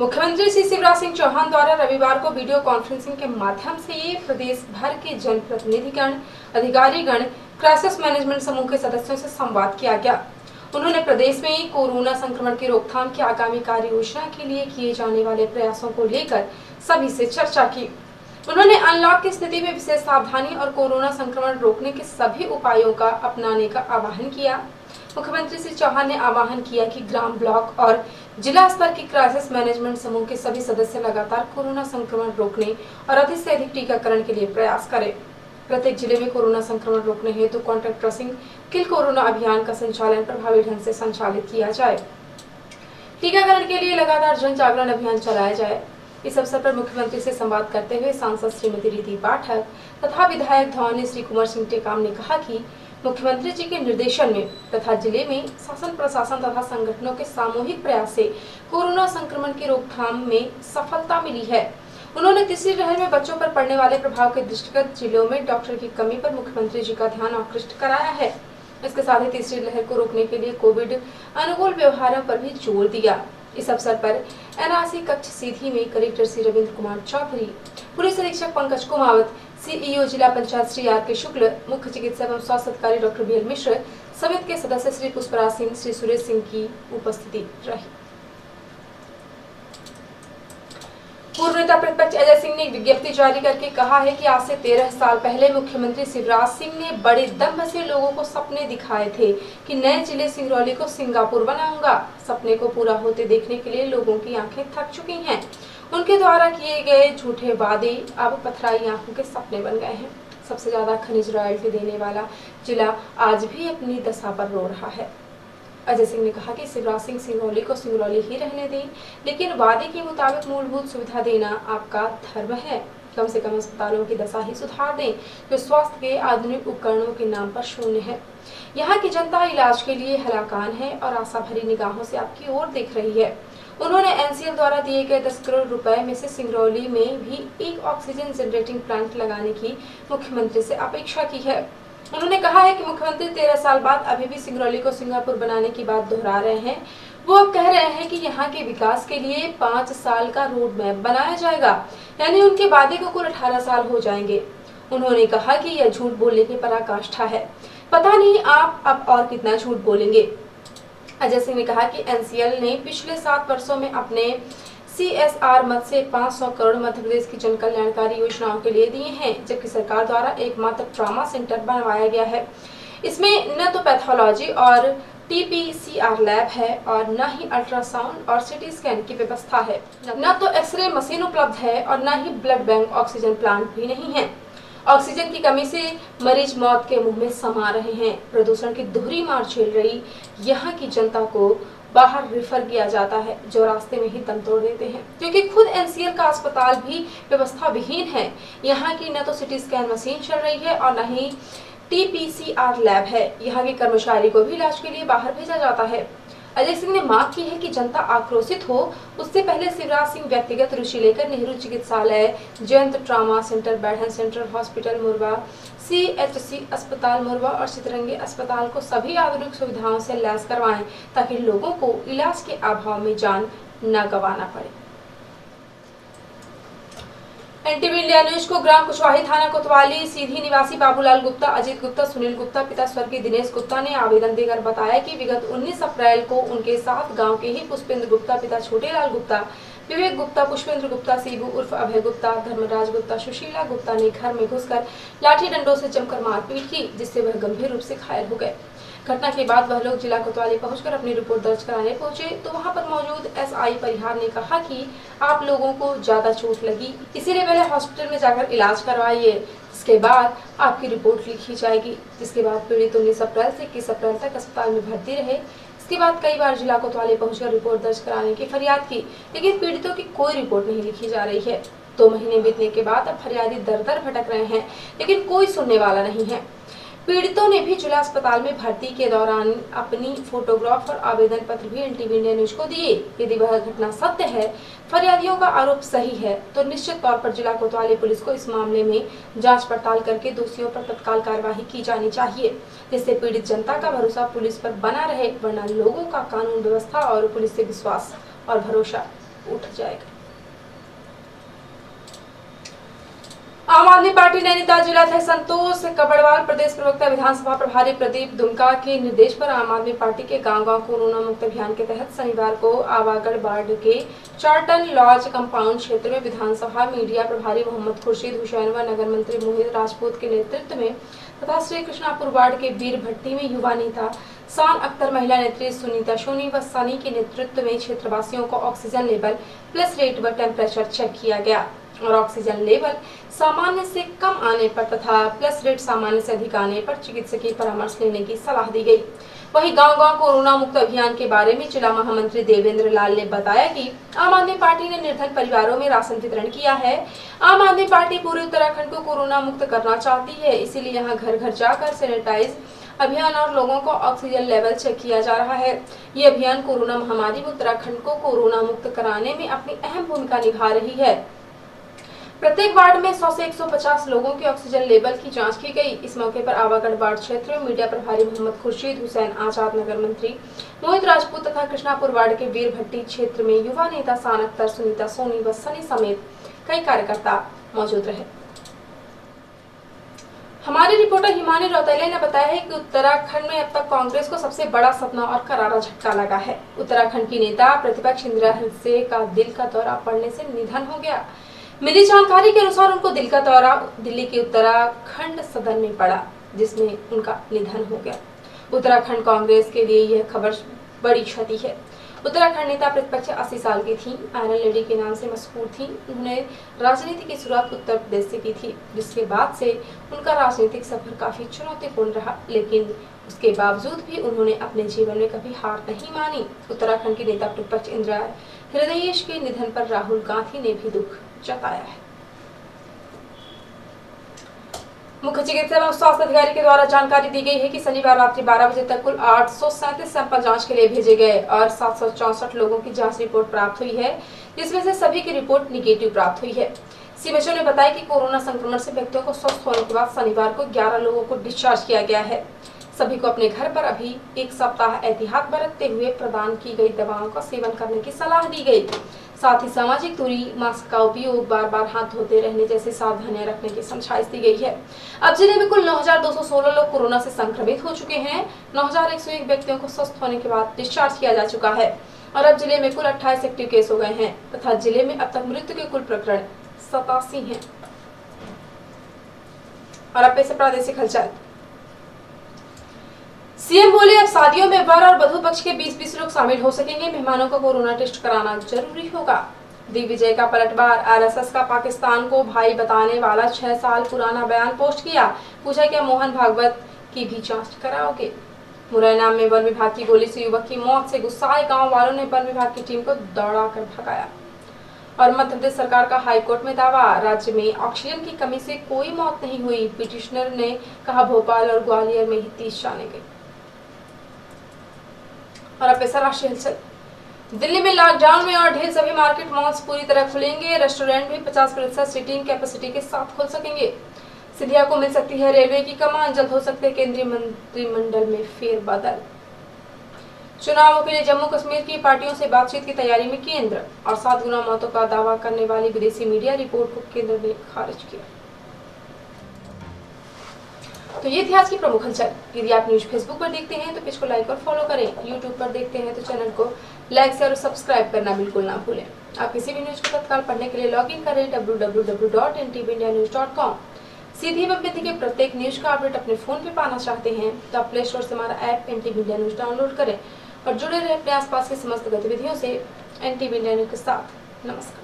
मुख्यमंत्री श्री शिवराज सिंह चौहान द्वारा रविवार को वीडियो कॉन्फ्रेंसिंग के माध्यम से प्रदेश भर के जनप्रतिनिधिगण, अधिकारीगण, क्राइसिस मैनेजमेंट समूह के सदस्यों से संवाद किया गया। उन्होंने प्रदेश में कोरोना संक्रमण की रोकथाम की आगामी कार्य योजना के लिए किए जाने वाले प्रयासों को लेकर सभी से चर्चा की। उन्होंने अनलॉक की स्थिति में विशेष सावधानी और कोरोना संक्रमण रोकने के सभी उपायों का अपनाने का आह्वान किया। मुख्यमंत्री श्री चौहान ने आह्वान किया कि ग्राम, ब्लॉक और जिला स्तर की क्राइसिस मैनेजमेंट समूह के सभी सदस्य लगातार कोरोना संक्रमण रोकने और अधिक से अधिक टीकाकरण के लिए प्रयास करें। प्रत्येक जिले में कोरोना संक्रमण रोकने हेतु कॉन्टैक्ट ट्रेसिंग किल कोरोना अभियान का संचालन प्रभावी ढंग से संचालित किया जाए। टीकाकरण के लिए लगातार जन जागरण अभियान चलाया जाए। इस अवसर पर मुख्यमंत्री से संवाद करते हुए सांसद श्रीमती रिद्धि पाठक तथा विधायक धौनी श्री कुंवर सिंह टेकाम ने कहा कि मुख्यमंत्री जी के निर्देशन में तथा जिले में शासन, प्रशासन तथा संगठनों के सामूहिक प्रयास से कोरोना संक्रमण की रोकथाम में सफलता मिली है। उन्होंने तीसरी लहर में बच्चों पर पड़ने वाले प्रभाव के दृष्टिगत जिलों में डॉक्टर की कमी पर मुख्यमंत्री जी का ध्यान आकृष्ट कराया है। इसके साथ ही तीसरी लहर को रोकने के लिए कोविड अनुकूल व्यवहारों पर भी जोर दिया। इस अवसर पर एनआरसी कक्ष सीधी में कलेक्टर श्री रविंद्र कुमार चौधरी, पुलिस अधीक्षक पंकज कुमावत, सीईओ जिला पंचायत श्री आर के शुक्ल, मुख्य चिकित्सा एवं स्वास्थ्य अधिकारी डॉक्टर बीएल मिश्र, समिति के सदस्य श्री पुष्पराज सिंह, श्री सुरेश सिंह की उपस्थिति रही। पूर्व नेता प्रतिपक्ष अजय सिंह ने एक विज्ञप्ति जारी करके कहा है कि आज से 13 साल पहले मुख्यमंत्री शिवराज सिंह ने बड़े दम्भ से लोगों को सपने दिखाए थे कि नए जिले सिंगरौली को सिंगापुर बनाऊंगा। सपने को पूरा होते देखने के लिए लोगों की आंखें थक चुकी हैं। उनके द्वारा किए गए झूठे वादे अब पथराई आंखों के सपने बन गए हैं। सबसे ज्यादा खनिज रॉयल्टी देने वाला जिला आज भी अपनी दशा पर रो रहा है। अजय सिंह ने कहा कि शिवराज सिंह सिंगरौली को सिंगरौली ही रहने दें, लेकिन वादे के मुताबिक मूलभूत सुविधा देना आपका धर्म है। कम से कम अस्पतालों की दशा ही सुधार दें जो स्वास्थ्य के आधुनिक उपकरणों के नाम पर शून्य है। यहाँ की जनता इलाज के लिए हलाकान है और आशा भरी निगाहों से आपकी ओर देख रही है। उन्होंने एनसीएल द्वारा दिए गए 10 करोड़ रुपए में से सिंगरौली में भी एक ऑक्सीजन जनरेटिंग प्लांट लगाने की मुख्यमंत्री से अपेक्षा की है। उन्होंने कहा है कि मुख्यमंत्री 13 साल बाद अभी भी सिंगरौली को सिंगापुर बनाने की बात दोहरा रहे हैं। वो अब कह रहे हैं कि यहाँ के विकास के लिए 5 साल का रोड मैप बनाया जाएगा, यानी उनके वादे को कुल 18 साल हो जाएंगे। उन्होंने कहा कि यह झूठ बोलने की पराकाष्ठा है। पता नहीं आप अब और कितना झूठ बोलेंगे। अजय सिंह ने कहा कि एनसीएल ने पिछले 7 वर्षों में अपने CSR मद से 500 करोड़ मध्य प्रदेश की जन कल्याणकारी योजनाओं के लिए दिए हैं, जबकि सरकार द्वारा एकमात्र ट्रॉमा सेंटर बनवाया गया है। इसमें न तो पैथोलॉजी और TPCR लैब है और न ही अल्ट्रासाउंड और सिटी स्कैन की व्यवस्था है, न तो एक्सरे मशीन उपलब्ध है और न ही ब्लड बैंक ऑक्सीजन प्लांट भी नहीं है। ऑक्सीजन की कमी से मरीज मौत के मुंह में समा रहे हैं। प्रदूषण की दोहरी मार झेल रही यहाँ की जनता को बाहर रेफर किया जाता है, जो रास्ते में ही दम तोड़ देते हैं, क्योंकि खुद एनसीएल का अस्पताल भी व्यवस्था विहीन है। यहाँ की न तो सिटी स्कैन मशीन चल रही है और न ही TPCR लैब है। यहाँ के कर्मचारी को भी इलाज के लिए बाहर भेजा जाता है। अजय सिंह ने मांग की है कि जनता आक्रोशित हो, उससे पहले शिवराज सिंह व्यक्तिगत रुचि लेकर नेहरू चिकित्सालय, Jayant trauma centre, Baidhan central hospital Morwa, CHC अस्पताल मुरबा और चितरंगी अस्पताल को सभी आधुनिक सुविधाओं से लैस करवाएं, ताकि लोगों को इलाज के अभाव में जान न गंवाना पड़े। एनटीवी इंडिया न्यूज को ग्राम कुशवाही थाना कोतवाली सीधी निवासी बाबूलाल गुप्ता, अजीत गुप्ता, सुनील गुप्ता पिता स्वर्गीय दिनेश गुप्ता ने आवेदन देकर बताया कि विगत 19 अप्रैल को उनके साथ गांव के ही पुष्पेंद्र गुप्ता पिता छोटेलाल गुप्ता, विवेक गुप्ता, पुष्पेंद्र गुप्ता, सीबू उर्फ अभय गुप्ता, धर्मराज गुप्ता, सुशीला गुप्ता ने घर में घुसकर लाठी डंडों से जमकर मारपीट की, जिससे वह गंभीर रूप से घायल हो गए। घटना के बाद वह लोग जिला कोतवाली पहुंचकर अपनी रिपोर्ट दर्ज कराने पहुंचे तो वहां पर मौजूद SI परिहार ने कहा कि आप लोगों को ज्यादा चोट लगी, इसीलिए पहले हॉस्पिटल में जाकर इलाज करवाइए, इसके बाद आपकी रिपोर्ट लिखी जाएगी। जिसके बाद पीड़ित 19 अप्रैल से 21 अप्रैल तक अस्पताल में भर्ती रहे। इसके बाद कई बार जिला कोतवाली पहुंचकर रिपोर्ट दर्ज कराने की फरियाद की, लेकिन पीड़ितों की कोई रिपोर्ट नहीं लिखी जा रही है। 2 महीने बीतने के बाद अब फरियादी दर दर भटक रहे हैं, लेकिन कोई सुनने वाला नहीं है। पीड़ितों ने भी जिला अस्पताल में भर्ती के दौरान अपनी फोटोग्राफ और आवेदन पत्र भी एनटीवी इंडिया न्यूज को दिए। यदि वह घटना सत्य है, फरियादियों का आरोप सही है, तो निश्चित तौर पर जिला कोतवाली पुलिस को इस मामले में जांच पड़ताल करके दोषियों पर तत्काल कार्यवाही की जानी चाहिए, जिससे पीड़ित जनता का भरोसा पुलिस पर बना रहे, वरना लोगों का कानून व्यवस्था और पुलिस से विश्वास और भरोसा उठ जाएगा। आम आदमी पार्टी नैनीताल जिलाध्यक्ष संतोष कबड़वाल, प्रदेश प्रवक्ता विधानसभा प्रभारी प्रदीप दुमका के निर्देश पर आम आदमी पार्टी के गांव-गांव कोरोना मुक्त अभियान के तहत शनिवार को आवागढ़ वार्ड के चार्टन लॉज कंपाउंड क्षेत्र में विधानसभा मीडिया प्रभारी मोहम्मद खुर्शीद हुसैन व नगर मंत्री मोहित राजपूत के नेतृत्व में तथा श्री कृष्णापुर वार्ड के वीर भट्टी में युवा नेता शान अख्तर, महिला नेत्री सुनीता सोनी व सनी के नेतृत्व में क्षेत्रवासियों को ऑक्सीजन लेवल, प्लस रेट व टेम्परेचर चेक किया गया और ऑक्सीजन लेवल सामान्य से कम आने पर तथा प्लस रेट सामान्य से अधिक आने पर चिकित्सकीय परामर्श लेने की सलाह दी गई। वहीं गांव-गांव कोरोना मुक्त अभियान के बारे में जिला महामंत्री देवेंद्र लाल ने बताया कि आम आदमी पार्टी ने निर्धन परिवारों में राशन वितरण किया है। आम आदमी पार्टी पूरे उत्तराखंड को कोरोना मुक्त करना चाहती है, इसीलिए यहाँ घर घर जाकर सैनिटाइज अभियान और लोगों को ऑक्सीजन लेवल चेक किया जा रहा है। ये अभियान कोरोना महामारी में उत्तराखंड को कोरोना मुक्त कराने में अपनी अहम भूमिका निभा रही है। प्रत्येक वार्ड में 100 से 150 लोगों के ऑक्सीजन लेवल की जांच की गई। इस मौके पर आवागढ़ वार्ड क्षेत्र में मीडिया प्रभारी मोहम्मद खुर्शीद हुसैन आजाद, नगर मंत्री मोहित राजपूत तथा कृष्णापुर वार्ड के वीर भट्टी क्षेत्र में युवा नेता शान अख्तर, सुनीता सोनी व सनी समेत कई कार्यकर्ता मौजूद रहे। हमारे रिपोर्टर हिमानी रौतेले ने बताया है कि उत्तराखंड में अब तक कांग्रेस को सबसे बड़ा सपना और करारा झटका लगा है। उत्तराखंड की नेता प्रतिपक्ष इंदिरा हंसे का दिल का दौरा पड़ने से निधन हो गया। मिली जानकारी के अनुसार उनको दिल का दौरा दिल्ली के उत्तराखंड सदन में पड़ा, जिसमें उनका निधन हो गया। उत्तराखंड कांग्रेस के लिए यह खबर बड़ी क्षति है। उत्तराखंड नेता प्रतिपक्ष 80 साल की थी, आयरन लेडी के नाम से मशहूर थी। उन्होंने राजनीति की शुरुआत उत्तर प्रदेश से की थी, जिसके बाद से उनका राजनीतिक सफर काफी चुनौतीपूर्ण रहा, लेकिन उसके बावजूद भी उन्होंने अपने जीवन में कभी हार नहीं मानी। उत्तराखंड की नेता प्रतिपक्ष इंदिरा हृदयेश के निधन पर राहुल गांधी ने भी दुख जताया है। मुख्य चिकित्सा एवं स्वास्थ्य अधिकारी के द्वारा जानकारी दी गई है कि शनिवार रात्रि 12 बजे तक कुल 837 सैंपल जांच के लिए भेजे गए और 764 लोगों की जांच रिपोर्ट प्राप्त हुई है, जिसमें से सभी की रिपोर्ट निगेटिव प्राप्त हुई है। सीएमएचओ ने बताया कि कोरोना संक्रमण से व्यक्तियों को स्वस्थ होने के बाद शनिवार को 11 लोगों को डिस्चार्ज किया गया है। सभी को अपने घर पर अभी एक सप्ताह एहतियात बरतते हुए प्रदान की गई दवाओं का सेवन करने की सलाह दी गई। साथ ही सामाजिक दूरी, मास्क का उपयोग, बार-बार हाथ धोते रहने जैसी सावधानियां रखने की समझाइश दी गई है। अब जिले में कुल 9,216 लोग कोरोना से संक्रमित हो चुके हैं। 9,101 व्यक्तियों को स्वस्थ होने के बाद डिस्चार्ज किया जा चुका है और अब जिले में कुल 28 एक्टिव केस हो गए हैं तथा जिले में अब तक मृत्यु के कुल प्रकरण 87 हैं। और अब पेश प्रादेशिक हलचल। सीएम बोले, अब शादियों में वर और वधू पक्ष के 20-20 लोग शामिल हो सकेंगे। मेहमानों को कोरोना टेस्ट कराना जरूरी होगा। दिग्विजय का पलटवार। आरएसएस का पाकिस्तान को भाई बताने वाला 6 साल पुराना बयान पोस्ट किया। पूछा, क्या मोहन भागवत की भी जांच कराओगे? मुरैना में वन विभाग की गोली से युवक की मौत से गुस्साए गांव वालों ने वन विभाग की टीम को दौड़ाकर भगाया। और मध्य प्रदेश सरकार का हाईकोर्ट में दावा, राज्य में ऑक्सीजन की कमी से कोई मौत नहीं हुई। पिटिशनर ने कहा, भोपाल और ग्वालियर में ही 30 जाने गए। और अब पैसा राष्ट्रीय हलचल। दिल्ली में लॉकडाउन में और ढेर सभी मार्केट मॉल्स पूरी तरह खुलेंगे। रेस्टोरेंट भी 50% सीटिंग कैपेसिटी के साथ खोल सकेंगे। सिंधिया को मिल सकती है रेलवे की कमान। जल्द हो सकते हैं केंद्रीय मंत्रिमंडल में फेरबदल। चुनावों के लिए जम्मू कश्मीर की पार्टियों से बातचीत की तैयारी में केंद्र। और 7 गुना मौतों का दावा करने वाली विदेशी मीडिया रिपोर्ट को केंद्र ने खारिज किया। तो ये थी आज की प्रमुख हलचल। यदि आप न्यूज फेसबुक पर देखते हैं तो पेज को लाइक और फॉलो करें। यूट्यूब पर देखते हैं तो चैनल को लाइक शेयर और सब्सक्राइब करना बिल्कुल ना भूलें। आप किसी भी न्यूज को तत्काल पढ़ने के लिए लॉगिन करें www.ntvindianews.com। सीधी व विधि के प्रत्येक न्यूज का अपडेट अपने फोन पे पाना चाहते हैं तो आप प्ले स्टोर से हमारा app NTV India news download करें और जुड़े रहे अपने आसपास की समस्त गतिविधियों से NTV इंडिया न्यूज के साथ। नमस्कार।